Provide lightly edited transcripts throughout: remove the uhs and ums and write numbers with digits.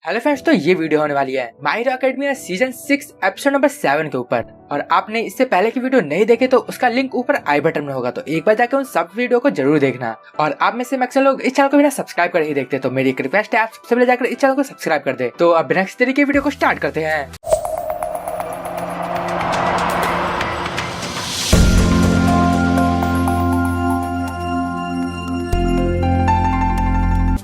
Hello friends, तो ये video होने वाली है my hero academia season 6 episode number 7 के ऊपर। और आपने इससे पहले की वीडियो नहीं देखे तो उसका लिंक ऊपर आई बटन में होगा, तो एक बार जाकर उन सब वीडियो को जरूर देखना। और आप में से मैक्सिमम लोग इस चैनल को बिना सब्सक्राइब कर ही देखते, तो मेरी एक रिक्वेस्ट है, आप सबसे पहले जाकर इस चैनल को सब्सक्राइब कर दे। तो अब बिना किसी तरीके वीडियो को स्टार्ट करते हैं।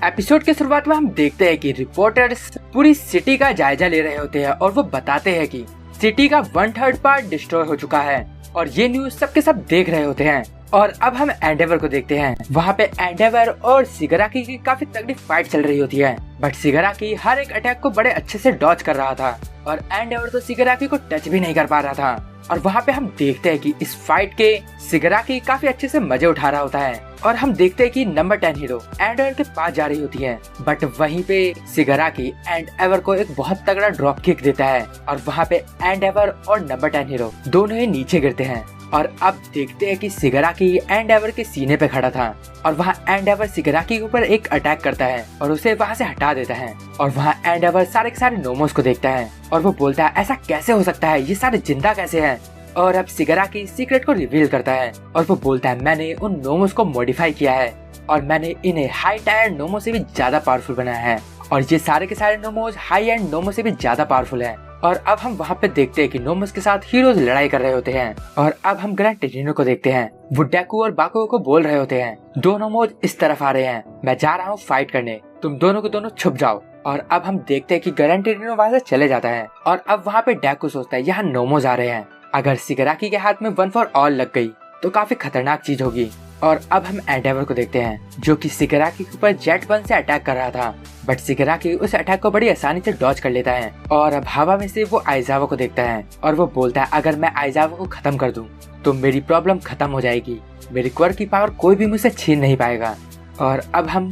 एपिसोड के शुरुआत में हम देखते हैं कि रिपोर्टर्स पूरी सिटी का जायजा ले रहे होते हैं और वो बताते हैं कि सिटी का 1/3 पार्ट डिस्ट्रॉय हो चुका है और ये न्यूज सबके सब देख रहे होते हैं। और अब हम एंडेवर को देखते हैं। वहाँ पे एंडेवर और सिगराकी की काफी तगड़ी फाइट चल रही होती है, बट सिगराकी हर एक अटैक को बड़े अच्छे से डॉज कर रहा था और एंडेवर तो सिगराकी को टच भी नहीं कर पा रहा था। और वहाँ पे हम देखते हैं कि इस फाइट के सिगराकी काफी अच्छे से मजे उठा रहा होता है। और हम देखते हैं कि नंबर 10 हीरो एंडेवर के पास जा रही होती है, बट वहीं पे सिगराकी एंडेवर को एक बहुत तगड़ा ड्रॉप किक देता है और वहाँ पे एंडेवर और नंबर 10 हीरो दोनों ही नीचे गिरते हैं। और अब देखते हैं कि सिगराकी एंडेवर के सीने पे खड़ा था और वहाँ एंडेवर सिगराकी के ऊपर एक अटैक करता है और उसे वहाँ से हटा देता है। और वहाँ एंडेवर सारे के सारे नोमोस को देखता है और वो बोलता है ऐसा कैसे हो सकता है, ये सारे जिंदा कैसे हैं। और अब सिगराकी सीक्रेट को रिवील करता है और वो बोलता है मैंने उन नोमोस को मॉडिफाई किया है और मैंने इन्हें हाई टायर नोमो से भी ज्यादा पावरफुल बनाया है और ये सारे के सारे नोमोस हाई एंड नोमो से भी ज्यादा पावरफुल हैं। और अब हम वहाँ पे देखते हैं कि नोमोस के साथ हीरोज लड़ाई कर रहे होते हैं। और अब हम ग्रैंड टेरिनो को देखते हैं। वो डेकू और बाकुगो को बोल रहे होते हैं दो नोमोस इस तरफ आ रहे हैं, मैं जा रहा हूँ फाइट करने, तुम दोनों के दोनों छुप जाओ। और अब हम देखते हैं कि ग्रैंड टेरिनो वहाँ से चले जाता है और अब वहाँ पे डेकू सोचता है यहाँ नोमोस आ रहे हैं, अगर सिगराकी के हाथ में 1 फॉर ऑल लग गई तो काफी खतरनाक चीज होगी। और अब हम एंडेवर को देखते हैं जो कि सिगराकी के ऊपर जेट गन से अटैक कर रहा था, बट सिगराकी उस अटैक को बड़ी आसानी से डॉज कर लेता है। और अब हवा में से वो आइजावा को देखता है और वो बोलता है अगर मैं आइजावा को खत्म कर दूं तो मेरी प्रॉब्लम खत्म हो जाएगी, मेरी क्वर्क की पावर कोई भी मुझसे छीन नहीं पाएगा। और अब हम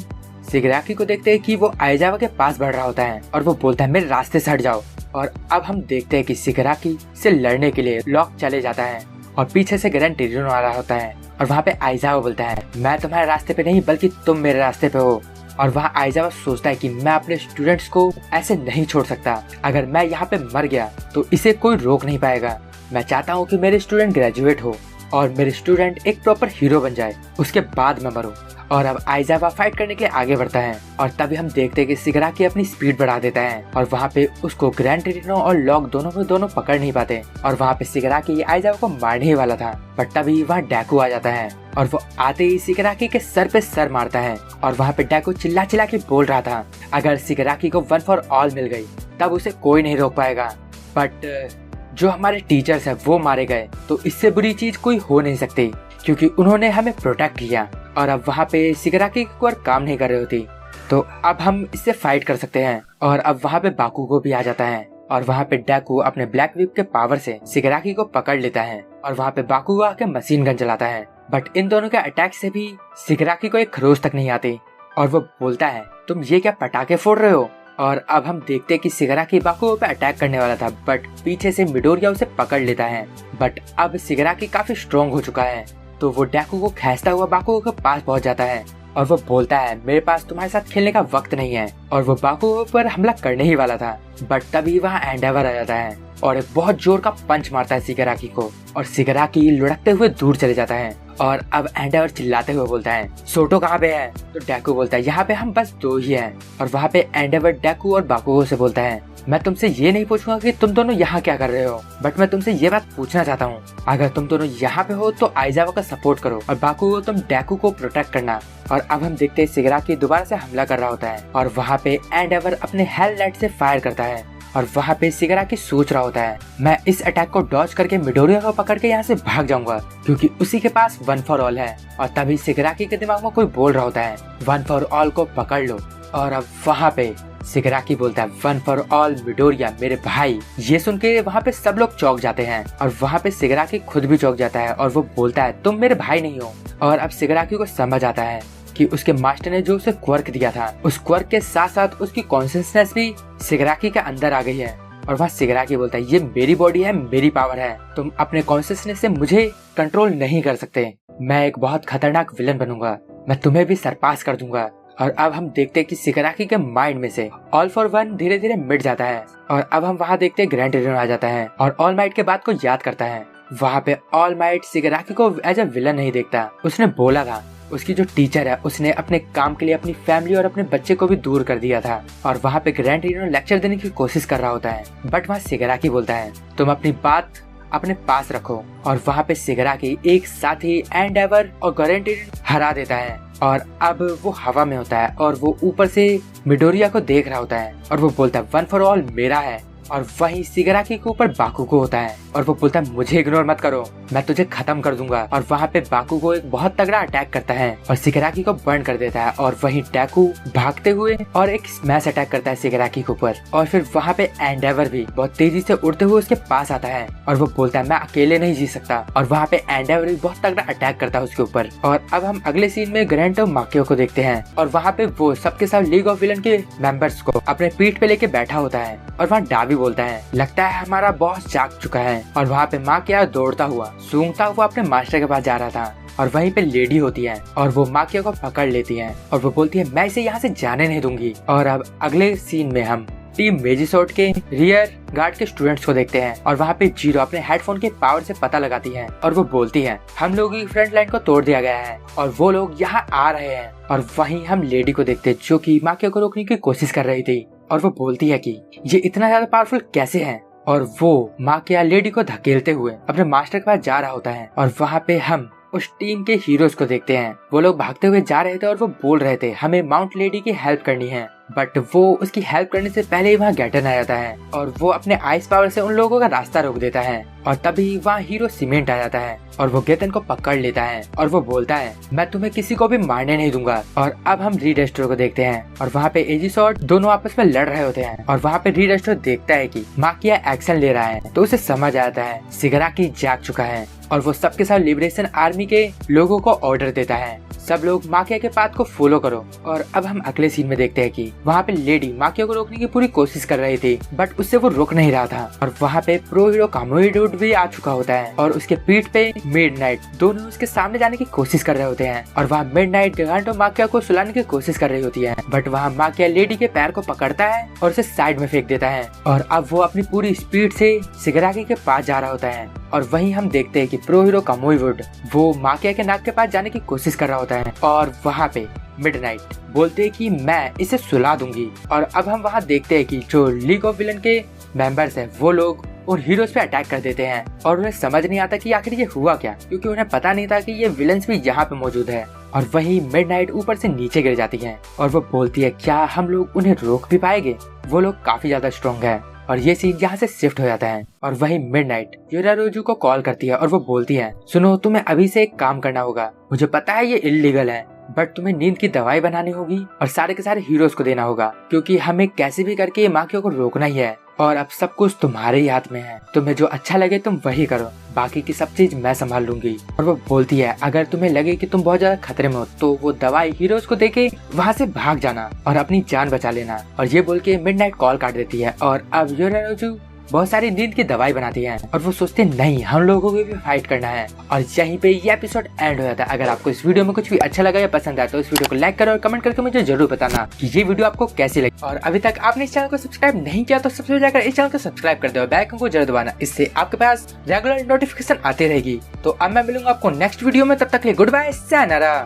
सिगराकी को देखते हैं कि वो आइजावा के पास बढ़ रहा होता है और वो बोलता है मेरे रास्ते से हट जाओ। और अब हम देखते हैं कि सिगराकी से लड़ने के लिए लॉक चले जाता है और पीछे से ग्रैंड टेरिनो आ रहा होता है और वहाँ पे आइजावा बोलता है मैं तुम्हारे रास्ते पे नहीं बल्कि तुम मेरे रास्ते पे हो। और वहाँ आइजावा सोचता है कि मैं अपने स्टूडेंट्स को ऐसे नहीं छोड़ सकता, अगर मैं यहाँ पे मर गया तो इसे कोई रोक नहीं पाएगा। मैं चाहता हूँ कि मेरे स्टूडेंट ग्रेजुएट हो और मेरे स्टूडेंट एक प्रॉपर हीरो बन जाए, उसके बाद मैं मरूं। और अब आइजावा फाइट करने के लिए आगे बढ़ता है और तभी हम देखते हैं कि सिगराकी अपनी स्पीड बढ़ा देता है और वहाँ पे उसको ग्रैंड टेरिनो और लॉक दोनों पकड़ नहीं पाते। और वहाँ पे सिगराकी आइजावा को मारने ही वाला था, बट तभी वहाँ डेकू आ जाता है और वो आते ही सिगराकी के सर पे सर मारता है। और वहाँ पे डेकू चिल्ला चिल्ला के बोल रहा था अगर सिगराकी को 1 फॉर ऑल मिल गई तब उसे कोई नहीं रोक पाएगा, बट जो हमारे टीचर्स है वो मारे गए तो इससे बुरी चीज कोई हो नहीं सकती क्योंकि उन्होंने हमें प्रोटेक्ट किया। और अब वहाँ पे सिगराकी की क्वर्क काम नहीं कर रही होती, तो अब हम इससे फाइट कर सकते हैं। और अब वहाँ पे बाकुगो भी आ जाता है और वहाँ पे डेकू अपने ब्लैक विप के पावर से सिगराकी को पकड़ लेता है और वहाँ पे बाकुगो आके मशीन गन चलाता है, बट इन दोनों के अटैक से भी सिगराकी को एक खरोच तक नहीं आती। और वो बोलता है तुम ये क्या पटाखे फोड़ रहे हो। और अब हम देखते हैं कि सिगराकी बाकुगो पे अटैक करने वाला था, बट पीछे से मिडोरिया उसे पकड़ लेता है। बट अब सिगराकी काफी स्ट्रॉन्ग हो चुका है, तो वो डेकू को खींचता हुआ बाकुगो के पास पहुंच जाता है और वो बोलता है मेरे पास तुम्हारे साथ खेलने का वक्त नहीं है। और वो बाकुगो पर हमला करने ही वाला था, बट तभी वहाँ एंडेवर आ जाता है और एक बहुत जोर का पंच मारता है सिगराकी को और सिगराकी लुढ़कते हुए दूर चले जाता है। और अब एंडेवर चिल्लाते हुए बोलता है सोटो कहाँ पे है। तो डेकू बोलता है यहाँ पे हम बस 2 ही हैं। और वहाँ पे एंडेवर डेकू और बाकुगो से बोलता है मैं तुमसे ये नहीं पूछूंगा कि तुम दोनों यहाँ क्या कर रहे हो, बट मैं तुमसे ये बात पूछना चाहता हूँ अगर तुम दोनों यहाँ पे हो तो आइजावा का सपोर्ट करो और बाकुगो तुम डेकू को प्रोटेक्ट करना। और अब हम देखते हैं सिगराकी दोबारा से हमला कर रहा होता है और वहाँ पे एंडेवर अपने हेल लाइट से फायर करता है और वहाँ पे सिगराकी सोच रहा होता है मैं इस अटैक को डॉज करके मिडोरिया को पकड़ के यहाँ से भाग जाऊंगा क्योंकि उसी के पास 1 फॉर ऑल है। और तभी सिगराकी के दिमाग में कोई बोल रहा होता है 1 फॉर ऑल को पकड़ लो। और अब वहाँ पे सिगराकी बोलता है 1 फॉर ऑल मिडोरिया मेरे भाई। ये सुन के वहाँ पे सब लोग चौंक जाते हैं और वहाँ पे सिगराकी खुद भी चौंक जाता है और वो बोलता है तुम मेरे भाई नहीं हो। और अब सिगराकी को समझ आता है कि उसके मास्टर ने जो उसे क्वर्क दिया था उस क्वर्क के साथ साथ उसकी कॉन्शियसनेस भी सिगराकी के अंदर आ गई है। और वहाँ सिगराकी बोलता है ये मेरी बॉडी है, मेरी पावर है, तुम अपने कॉन्शियसनेस से मुझे कंट्रोल नहीं कर सकते, मैं एक बहुत खतरनाक विलन बनूंगा, मैं तुम्हें भी सरपास कर दूंगा। और अब हम देखते हैं कि शिगाराकी के माइंड में से ऑल फॉर वन धीरे धीरे मिट जाता है और अब हम वहाँ देखते हैं ग्रैंड रीजन आ जाता है और ऑल माइट के बात को याद करता है। वहाँ पे ऑल माइट शिगाराकी को एज अ विलन नहीं देखता। उसने बोला था उसकी जो टीचर है उसने अपने काम के लिए अपनी फैमिली और अपने बच्चे को भी दूर कर दिया था और वहाँ पे ग्रैंड रीजन लेक्चर देने की कोशिश कर रहा होता है, बट वहाँ शिगाराकी बोलता है तुम अपनी बात अपने पास रखो और वहाँ पे शिगाराकी एक साथी एंडेवर और ग्रैंड रीजन हरा देता है और अब वो हवा में होता है और वो ऊपर से मिडोरिया को देख रहा होता है और वो बोलता है वन फॉर ऑल मेरा है। और वहीं शिगाराकी के ऊपर बाकुगो होता है और वो बोलता है मुझे इग्नोर मत करो, मैं तुझे खत्म कर दूंगा। और वहाँ पे बाकुगो एक बहुत तगड़ा अटैक करता है और शिगाराकी को बर्न कर देता है और वहीं टैकू भागते हुए और एक स्मैश अटैक करता है शिगाराकी के ऊपर। और फिर वहाँ पे एंडेवर भी बहुत तेजी से उड़ते हुए उसके पास आता है और वो बोलता है मैं अकेले नहीं जी सकता और वहाँ पे एंडेवर भी बहुत तगड़ा अटैक करता है उसके ऊपर। और अब हम अगले सीन में ग्रैंटो माकियो को देखते हैं और वहाँ पे वो सबके साथ लीग ऑफ विलन के मेंबर्स को अपने पीठ पे लेके बैठा होता है और वहाँ डाबी बोलता है लगता है हमारा बॉस जाग चुका है। और वहाँ पे माकिया दौड़ता हुआ सूंघता हुआ अपने मास्टर के पास जा रहा था और वहीं पे लेडी होती है और वो माकिया को पकड़ लेती है और वो बोलती है मैं इसे यहाँ से जाने नहीं दूंगी। और अब अगले सीन में हम टीम मेजिसोर्ट के रियर गार्ड के स्टूडेंट्स को देखते हैं और वहाँ पे जीरो अपने हेडफोन के पावर से पता लगाती है और वो बोलती है हम लोगों की फ्रंट लाइन को तोड़ दिया गया है और वो लोग यहाँ आ रहे हैं। और वहीं हम लेडी को देखते हैं जो कि माकिया को रोकने की कोशिश कर रही थी और वो बोलती है कि ये इतना ज्यादा पावरफुल कैसे है। और वो माकिया लेडी को धकेलते हुए अपने मास्टर के पास जा रहा होता है और वहाँ पे हम उस टीम के हीरोज को देखते हैं। वो लोग भागते हुए जा रहे थे और वो बोल रहे थे हमें माउंट लेडी की हेल्प करनी है, बट वो उसकी हेल्प करने से पहले ही वहाँ गैटन आ जाता है और वो अपने आइस पावर से उन लोगों का रास्ता रोक देता है। और तभी वहाँ हीरो सीमेंट आ जाता है और वो गेतन को पकड़ लेता है और वो बोलता है मैं तुम्हें किसी को भी मारने नहीं दूंगा। और अब हम रीडेस्ट्रो को देखते हैं और वहाँ पे एजिसॉर्ट दोनों आपस में लड़ रहे होते हैं और वहाँ पे रीडेस्ट्रो देखता है कि माकिया एक्शन ले रहा है तो उसे समझ आता है शिगाराकी जाग चुका है और वो सबके साथ लिबरेशन आर्मी के लोगों को ऑर्डर देता है सब लोग माकिया के पाथ को फॉलो करो। और अब हम अगले सीन में देखते हैं कि वहाँ पे लेडी माकिया को रोकने की पूरी कोशिश कर रही थी बट उससे वो रोक नहीं रहा था। और वहाँ पे प्रो हीरो कामुई डूड भी आ चुका होता है और उसके पीठ पे मिडनाइट दोनों उसके सामने जाने की कोशिश कर रहे होते हैं और वहाँ मिडनाइट गिगांटो माकिया को सुलाने की कोशिश कर रही होती है बट वहाँ माकिया लेडी के पैर को पकड़ता है और उसे साइड में फेंक देता है। और अब वो अपनी पूरी स्पीड से शिगाराकी के पास जा रहा होता है और वहीं हम देखते हैं कि प्रो हीरो कामुई वुड वो माकिया के नाक के पास जाने की कोशिश कर रहा होता है और वहाँ पे मिडनाइट बोलते हैं कि मैं इसे सुला दूंगी। और अब हम वहाँ देखते हैं कि जो लीग ऑफ विलन के मेंबर्स हैं वो लोग उन हीरोज पे अटैक कर देते हैं और उन्हें समझ नहीं आता कि आखिर ये हुआ क्या, क्योंकि उन्हें पता नहीं था कि ये विलन्स भी यहाँ पे मौजूद है। और वहीं मिडनाइट ऊपर से नीचे गिर जाती है और वो बोलती है क्या हम लोग उन्हें रोक भी पाएंगे, वो लोग काफी ज्यादा स्ट्रॉन्ग है। और ये सीन यहाँ से शिफ्ट हो जाता है और वहीं मिडनाइट योरारोजू को कॉल करती है और वो बोलती है सुनो तुम्हें अभी से एक काम करना होगा, मुझे पता है ये इल्लीगल है बट तुम्हें नींद की दवाई बनानी होगी और सारे के सारे हीरोज को देना होगा क्योंकि हमें कैसे भी करके माकिया को रोकना ही है और अब सब कुछ तुम्हारे ही हाथ में है, तुम्हें जो अच्छा लगे तुम वही करो, बाकी की सब चीज मैं संभाल लूंगी। और वो बोलती है अगर तुम्हें लगे कि तुम बहुत ज्यादा खतरे में हो तो वो दवाई हीरोज को देके वहाँ से भाग जाना और अपनी जान बचा लेना। और ये बोल के मिडनाइट कॉल काट देती है और अब योरारोजू बहुत सारी नींद की दवाई बनाती है और वो सोचते नहीं हम लोगों को भी फाइट करना है। और यहीं पे ये एपिसोड एंड हो जाता है। अगर आपको इस वीडियो में कुछ भी अच्छा लगा या पसंद आया तो इस वीडियो को लाइक करो और कमेंट करके मुझे जरूर बताना कि ये वीडियो आपको कैसी लगी। और अभी तक आपने इस चैनल को सब्सक्राइब नहीं किया तो सबसे जाकर इस चैनल को सब्सक्राइब कर दो, बेल आइकन को जरूर दबाना, इससे आपके पास रेगुलर नोटिफिकेशन आती रहेगी। तो अब मैं मिलूंगा आपको नेक्स्ट वीडियो में, तब तक के लिए गुड बाय, sayonara।